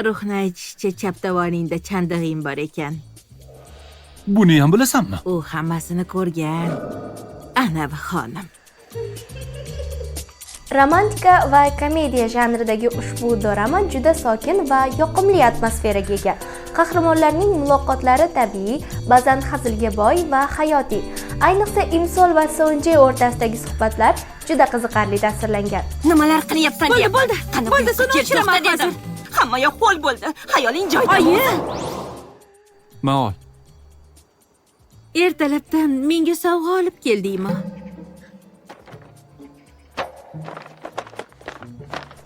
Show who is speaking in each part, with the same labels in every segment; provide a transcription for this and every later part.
Speaker 1: Ruhni aytishicha chap tomoningda chandig'ing bor ekan.
Speaker 2: Buni ham bilasanmi?
Speaker 1: U hammasini ko'rgan. Anavi xonim.
Speaker 3: Romantika va komediya janridagi ushbu dorama juda sokin va yoqimli atmosferaga ega. Qahramonlarning muloqotlari tabiiy, ba'zan hazilga boy va hayotiy. Ayniqsa Imsol va Sonje o'rtasidagi suhbatlar juda qiziqarli tasvirlangan.
Speaker 4: Nimalar qilyapsan deyapman.
Speaker 1: Bo'ldi. Bo'ldi, seni o'chiraman
Speaker 4: dedim. Hamma yoq qo'l bo'ldi. Hayoling joyida.
Speaker 1: Oyi,
Speaker 2: Maol.
Speaker 1: ertalabdan menga sovg'a olib keldingmi?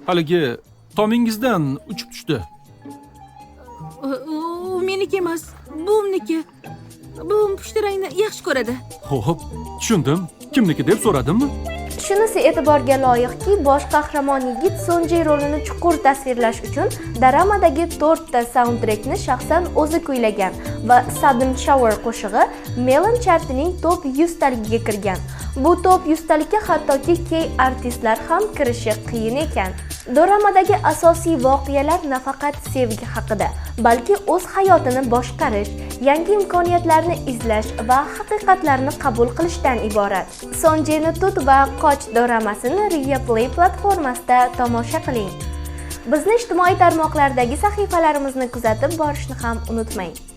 Speaker 2: Haligi tomingizdan uchib tushdi.
Speaker 1: U meniki emas, buvimniki. Buvim pushtirangni yaxshi ko'radi.
Speaker 2: Xo'p, tushundim. Kimniki deb so'radimmi?
Speaker 3: Shunisi e'tiborga loyiqki, bosh qahramon yigit Sonje rolini chuqur tasvirlash uchun daramadagi 4 ta saundtrekni shaxsan o'zi kuylagan va Sudden Shower qo'shig'i Melon chartining top 100 taligiga kirgan. Bu top 100 talikka hattoki key artistlar ham kirishi qiyin ekan. Doramadagi asosiy voqealar nafaqat sevgi haqida, balki o'z hayotini boshqarish, yangi imkoniyatlarni izlash va haqiqatlarni qabul qilishdan iborat. Sonjeni tut va qoch doramasini Riya Play platformasida tomosha qiling. Bizni ijtimoiy tarmoqlardagi sahifalarimizni kuzatib borishni ham unutmang.